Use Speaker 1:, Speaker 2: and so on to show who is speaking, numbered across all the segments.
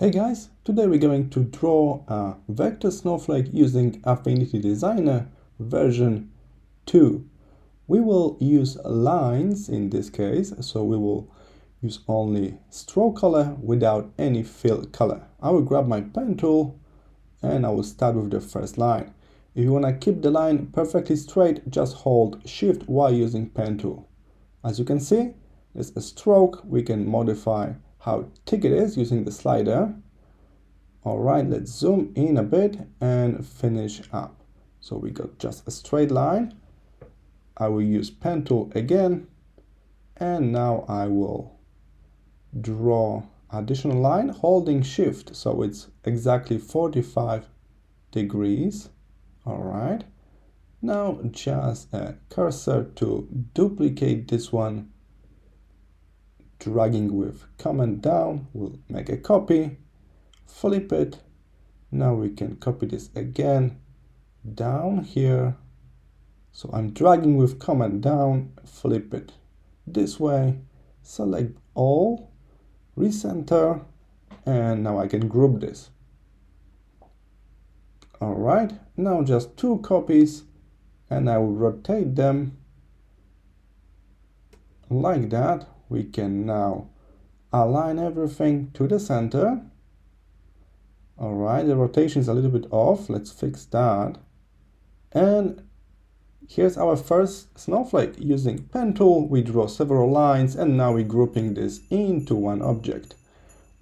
Speaker 1: Hey guys, today we're going to draw a vector snowflake using Affinity Designer version 2. We will use lines in this case, so we will use only stroke color without any fill color. I will grab my pen tool and I will start with the first line. If you want to keep the line perfectly straight, just hold Shift while using pen tool. As you can see, there's a stroke. We can modify how thick it is using the slider. Alright, let's zoom in a bit and finish up. So we got just a straight line. I will use pen tool again, and now I will draw additional line holding Shift, so it's exactly 45 degrees. Alright, now just a cursor to duplicate this one, dragging with Command down, we'll make a copy, flip it. Now we can copy this again down here. So I'm dragging with Command down, flip it this way, select all, recenter, and now I can group this. Alright, now just two copies, and I will rotate them like that. We can now align everything to the center. Alright, the rotation is a little bit off. Let's fix that. And here's our first snowflake. Using pen tool, we draw several lines, and now we're grouping this into one object.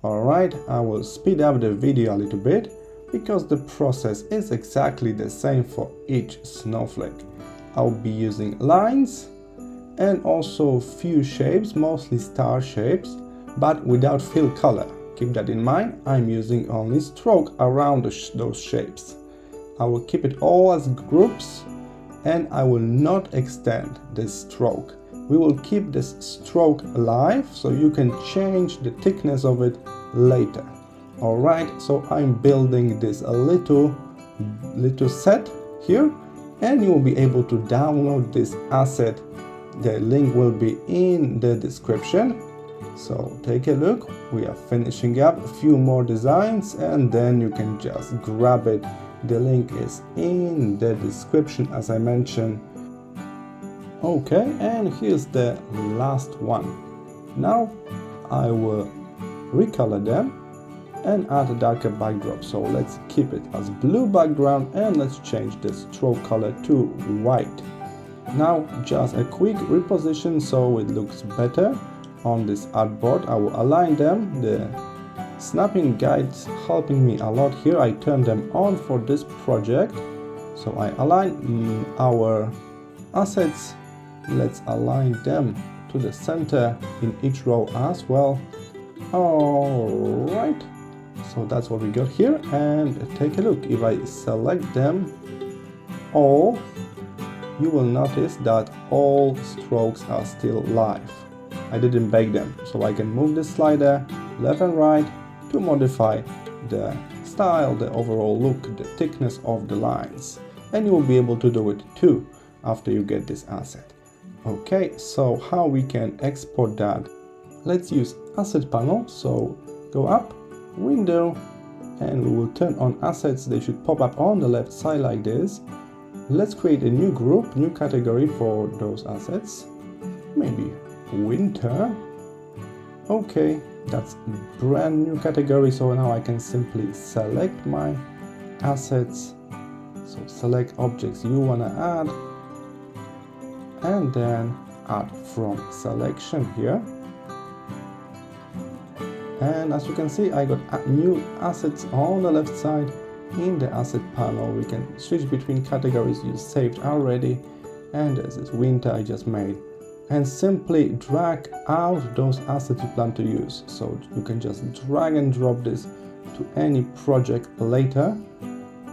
Speaker 1: Alright, I will speed up the video a little bit because the process is exactly the same for each snowflake. I'll be using lines and also few shapes, mostly star shapes, but without fill color. Keep that in mind. I'm using only stroke around those shapes. I will keep it all as groups, and I will not extend this stroke. We will keep this stroke alive, so you can change the thickness of it later. Alright, so I'm building this a little set here, and you will be able to download this asset. The link will be in the description. So take a look. We are finishing up a few more designs, and then you can just grab it. The link is in the description, as I mentioned. Okay, and here's the last one. Now I will recolor them and add a darker backdrop. So let's keep it as blue background, and let's change the stroke color to white. Now just a quick reposition so it looks better. On this artboard, I will align them. The snapping guides helping me a lot here. I turned them on for this project. So I align our assets. Let's align them to the center in each row as well. Alright, so that's what we got here, and take a look. If I select them all, you will notice that all strokes are still live. I didn't bake them, so I can move the slider left and right to modify the style, the overall look, the thickness of the lines. And you will be able to do it too after you get this asset. Okay, so how we can export that? Let's use Asset Panel. So go up, Window, and we will turn on Assets. They should pop up on the left side like this. Let's create a new group, new category for those assets. Maybe winter. Okay, that's a brand new category, so now I can simply select my assets. So select objects you want to add, and then add from selection here. And as you can see, I got new assets on the left side. In the asset panel, we can switch between categories you saved already, and this is winter I just made. And simply drag out those assets you plan to use. So you can just drag and drop this to any project later.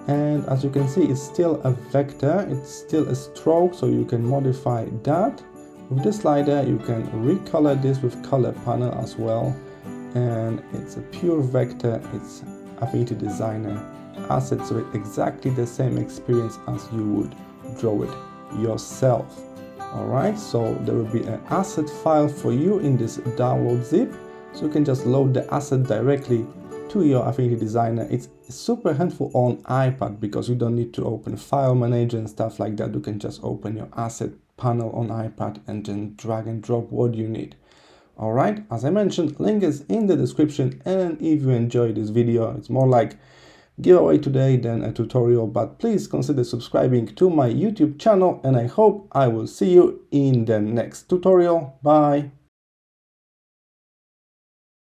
Speaker 1: And as you can see, it's still a vector, it's still a stroke, so you can modify that. With the slider, you can recolor this with color panel as well. And it's a pure vector, it's Affinity Designer assets, so exactly the same experience as you would draw it yourself. Alright, so there will be an asset file for you in this download zip, so you can just load the asset directly to to your Affinity Designer. It's super helpful on iPad because you don't need to open File Manager and stuff like that. You can just open your asset panel on iPad and then drag and drop what you need. Alright, as I mentioned, link is in the description, and if you enjoyed this video, it's more like giveaway today than a tutorial, but please consider subscribing to my YouTube channel, and I hope I will see you in the next tutorial. Bye!